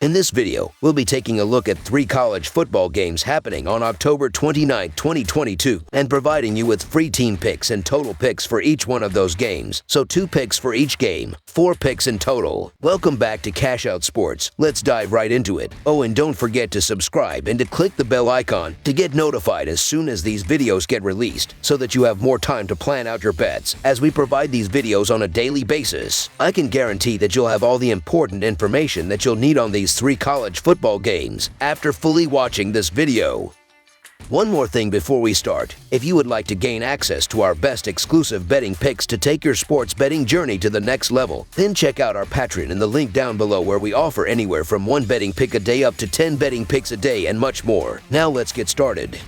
In this video, we'll be taking a look at 3 college football games happening on October 29, 2022, and providing you with free team picks and total picks for each one of those games. So 2 picks for each game, 4 picks in total. Welcome back to Cash Out Sports. Let's dive right into it. Oh, and don't forget to subscribe and to click the bell icon to get notified as soon as these videos get released, so that you have more time to plan out your bets as we provide these videos on a daily basis. I can guarantee that you'll have all the important information that you'll need on these 3 college football games after fully watching this video. One more thing before we start. If you would like to gain access to our best exclusive betting picks to take your sports betting journey to the next level, then check out our Patreon in the link down below, where we offer anywhere from 1 betting pick a day up to 10 betting picks a day and much more. Now let's get started.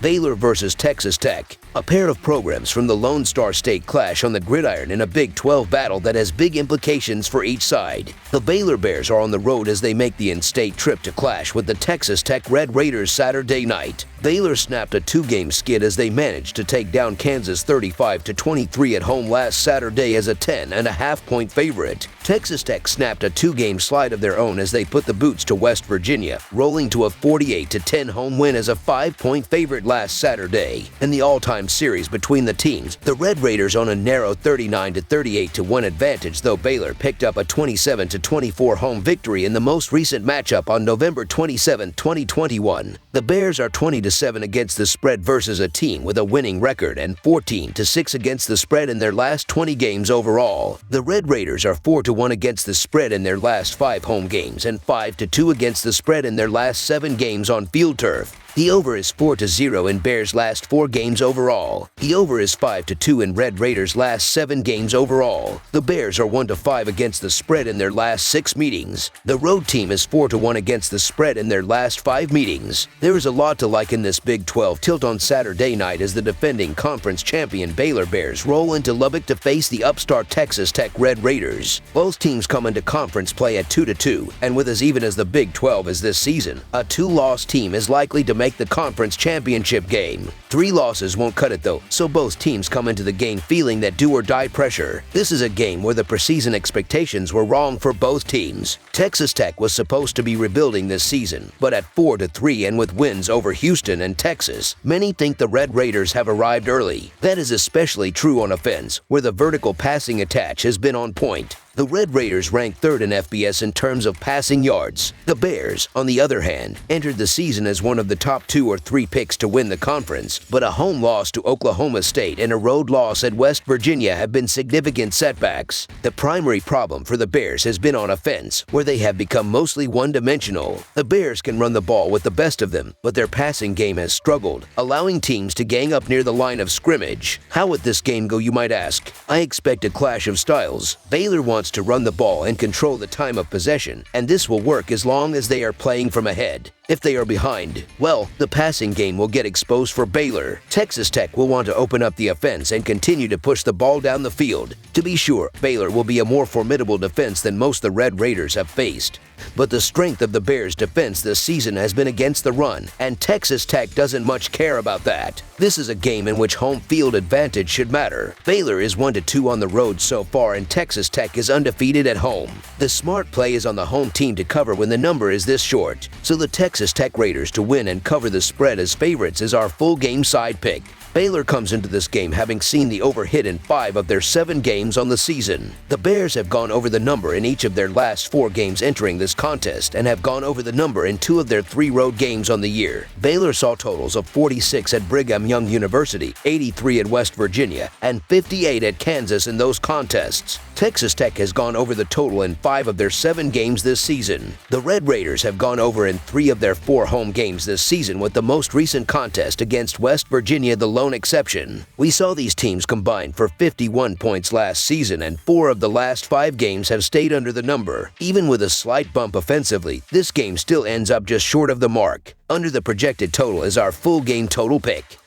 Baylor versus Texas Tech. A pair of programs from the Lone Star State clash on the gridiron in a Big 12 battle that has big implications for each side. The Baylor Bears are on the road as they make the in-state trip to clash with the Texas Tech Red Raiders Saturday night. Baylor snapped a 2-game skid as they managed to take down Kansas 35-23 at home last Saturday as a 10.5-point favorite. Texas Tech snapped a 2-game slide of their own as they put the boots to West Virginia, rolling to a 48-10 home win as a 5-point favorite last Saturday. In the all-time series between the teams, the Red Raiders on a narrow 39-38 advantage, though Baylor picked up a 27-24 home victory in the most recent matchup on November 27, 2021. The Bears are 20-7 against the spread versus a team with a winning record and 14-6 against the spread in their last 20 games overall. The Red Raiders are 4-1 against the spread in their last 5 home games and 5-2 against the spread in their last 7 games on field turf. The over is 4-0 in Bears' last 4 games overall. The over is 5-2 in Red Raiders' last 7 games overall. The Bears are 1-5 against the spread in their last 6 meetings. The road team is 4-1 against the spread in their last 5 meetings. There is a lot to like in this Big 12 tilt on Saturday night as the defending conference champion Baylor Bears roll into Lubbock to face the upstart Texas Tech Red Raiders. Both teams come into conference play at 2-2, and with as even as the Big 12 is this season, a 2-loss team is likely to make the conference championship game. 3 losses won't cut it though, so both teams come into the game feeling that do-or-die pressure. This is a game where the preseason expectations were wrong for both teams. Texas Tech was supposed to be rebuilding this season, but at 4-3 and with wins over Houston and Texas, many think the Red Raiders have arrived early. That is especially true on offense, where the vertical passing attach has been on point. The Red Raiders rank 3rd in FBS in terms of passing yards. The Bears, on the other hand, entered the season as one of the top 2 or 3 picks to win the conference, but a home loss to Oklahoma State and a road loss at West Virginia have been significant setbacks. The primary problem for the Bears has been on offense, where they have become mostly one-dimensional. The Bears can run the ball with the best of them, but their passing game has struggled, allowing teams to gang up near the line of scrimmage. How would this game go, you might ask? I expect a clash of styles. Baylor wants to run the ball and control the time of possession, and this will work as long as they are playing from ahead. If they are behind, well, the passing game will get exposed for Baylor. Texas Tech will want to open up the offense and continue to push the ball down the field. To be sure, Baylor will be a more formidable defense than most the Red Raiders have faced. But the strength of the Bears' defense this season has been against the run, and Texas Tech doesn't much care about that. This is a game in which home field advantage should matter. Baylor is 1-2 on the road so far, and Texas Tech is undefeated at home. The smart play is on the home team to cover when the number is this short, so the Texas Tech Raiders to win and cover the spread as favorites is our full game side pick. Baylor comes into this game having seen the over hit in 5 of their 7 games on the season. The Bears have gone over the number in each of their last 4 games entering this contest and have gone over the number in 2 of their 3 road games on the year. Baylor saw totals of 46 at Brigham Young University, 83 at West Virginia, and 58 at Kansas in those contests. Texas Tech has gone over the total in 5 of their 7 games this season. The Red Raiders have gone over in 3 of their 4 home games this season, with the most recent contest against West Virginia the lone exception. We saw these teams combine for 51 points last season, and 4 of the last 5 games have stayed under the number. Even with a slight bump offensively, this game still ends up just short of the mark. Under the projected total is our full game total pick.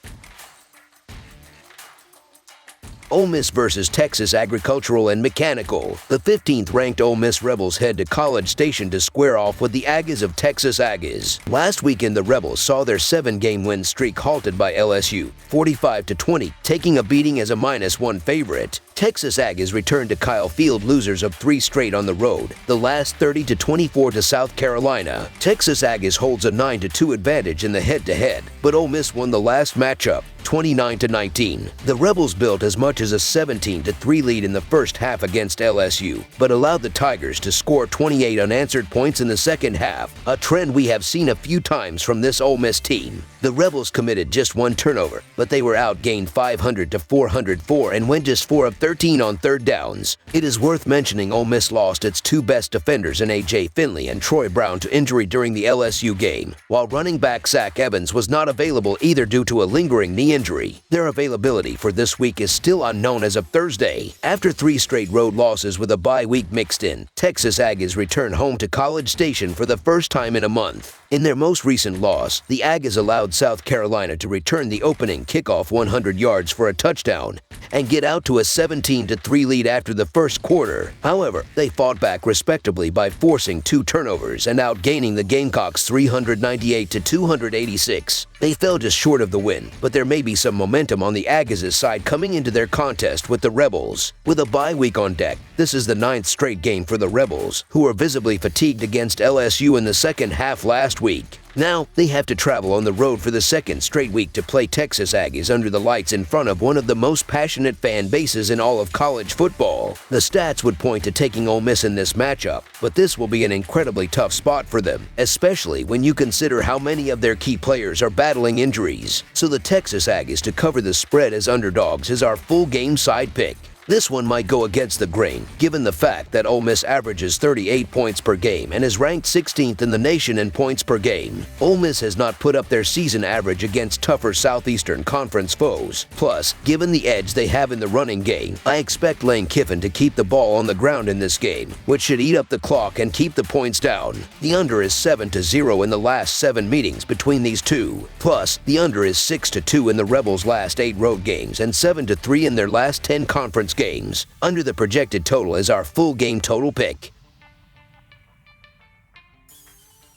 Ole Miss versus Texas Agricultural and Mechanical. The 15th ranked Ole Miss Rebels head to College Station to square off with the Aggies of Texas Aggies. Last weekend, the Rebels saw their 7-game win streak halted by LSU, 45-20, taking a beating as a -1 favorite. Texas Aggies returned to Kyle Field losers of 3 straight on the road, the last 30-24 to South Carolina. Texas Aggies holds a 9-2 advantage in the head-to-head, but Ole Miss won the last matchup, 29-19. The Rebels built as much as a 17-3 lead in the first half against LSU, but allowed the Tigers to score 28 unanswered points in the second half, a trend we have seen a few times from this Ole Miss team. The Rebels committed just 1 turnover, but they were outgained 500-404 and went just 4 of 13 on third downs. It is worth mentioning Ole Miss lost its 2 best defenders in A.J. Finley and Troy Brown to injury during the LSU game, while running back Zach Evans was not available either due to a lingering knee injury. Their availability for this week is still unknown as of Thursday. After 3 straight road losses with a bye week mixed in, Texas Aggies return home to College Station for the first time in a month. In their most recent loss, the Aggies allowed South Carolina to return the opening kickoff 100 yards for a touchdown and get out to a 17-3 lead after the first quarter. However, they fought back respectably by forcing 2 turnovers and outgaining the Gamecocks 398-286. They fell just short of the win, but there may be some momentum on the Aggies' side coming into their contest with the Rebels. With a bye week on deck, this is the 9th straight game for the Rebels, who were visibly fatigued against LSU in the second half last week. Now, they have to travel on the road for the 2nd straight week to play Texas Aggies under the lights in front of one of the most passionate fan bases in all of college football. The stats would point to taking Ole Miss in this matchup, but this will be an incredibly tough spot for them, especially when you consider how many of their key players are battling injuries. So the Texas Aggies to cover the spread as underdogs is our full game side pick. This one might go against the grain, given the fact that Ole Miss averages 38 points per game and is ranked 16th in the nation in points per game. Ole Miss has not put up their season average against tougher Southeastern Conference foes. Plus, given the edge they have in the running game, I expect Lane Kiffin to keep the ball on the ground in this game, which should eat up the clock and keep the points down. The under is 7-0 in the last 7 meetings between these two. Plus, the under is 6-2 in the Rebels' last 8 road games and 7-3 in their last 10 conference games. Under the projected total is our full game total pick.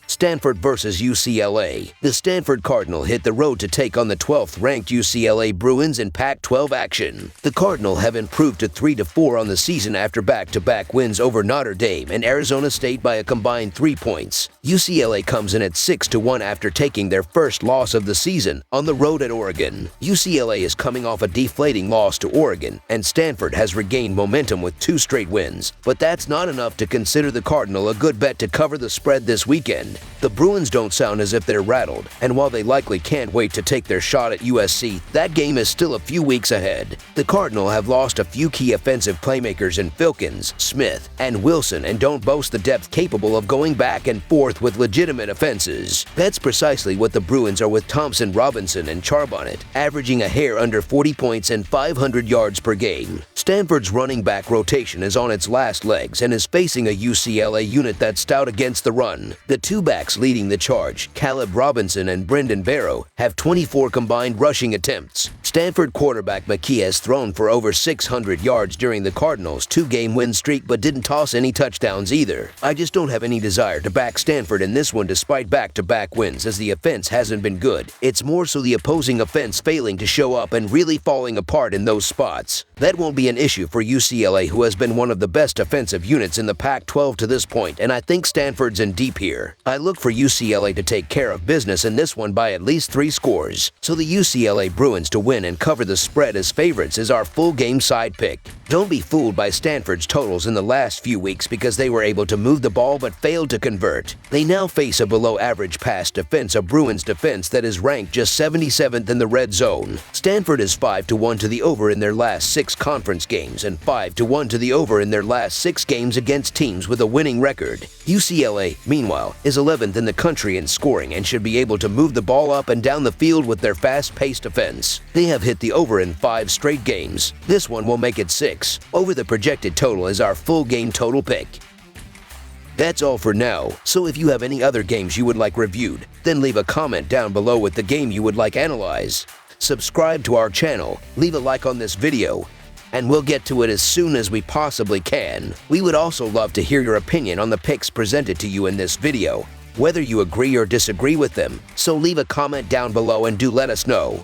Stanford versus UCLA. The Stanford Cardinal hit the road to take on the 12th-ranked UCLA Bruins in Pac-12 action. The Cardinal have improved to 3-4 on the season after back-to-back wins over Notre Dame and Arizona State by a combined 3 points. UCLA comes in at 6-1 after taking their first loss of the season on the road at Oregon. UCLA is coming off a deflating loss to Oregon, and Stanford has regained momentum with 2 straight wins. But that's not enough to consider the Cardinal a good bet to cover the spread this weekend. The Bruins don't sound as if they're rattled, and while they likely can't wait to take their shot at USC, that game is still a few weeks ahead. The Cardinal have lost a few key offensive playmakers in Filkins, Smith, and Wilson and don't boast the depth capable of going back and forth with legitimate offenses. That's precisely what the Bruins are with Thompson, Robinson, and Charbonnet, averaging a hair under 40 points and 500 yards per game. Stanford's running back rotation is on its last legs and is facing a UCLA unit that's stout against the run. The 2 backs leading the charge, Caleb Robinson and Brendan Barrow, have 24 combined rushing attempts. Stanford quarterback McKee has thrown for over 600 yards during the Cardinals' 2-game win streak but didn't toss any touchdowns either. I just don't have any desire to back Stanford in this one despite back-to-back wins, as the offense hasn't been good. It's more so the opposing offense failing to show up and really falling apart in those spots. That won't be an issue for UCLA, who has been one of the best offensive units in the Pac-12 to this point, and I think Stanford's in deep here. I look for UCLA to take care of business in this one by at least 3 scores. So the UCLA Bruins to win and cover the spread as favorites is our full game side pick. Don't be fooled by Stanford's totals in the last few weeks because they were able to move the ball but failed to convert. They now face a below-average pass defense, a Bruins defense that is ranked just 77th in the red zone. Stanford is 5-1 to the over in their last 6 conference games and 5-1 to the over in their last 6 games against teams with a winning record. UCLA, meanwhile, is 11th in the country in scoring and should be able to move the ball up and down the field with their fast-paced offense. They have hit the over in 5 straight games. This one will make it 6. Over the projected total is our full game total pick. That's all for now, so if you have any other games you would like reviewed, then leave a comment down below with the game you would like analyzed. Subscribe to our channel, leave a like on this video, and we'll get to it as soon as we possibly can. We would also love to hear your opinion on the picks presented to you in this video, whether you agree or disagree with them, so leave a comment down below and do let us know.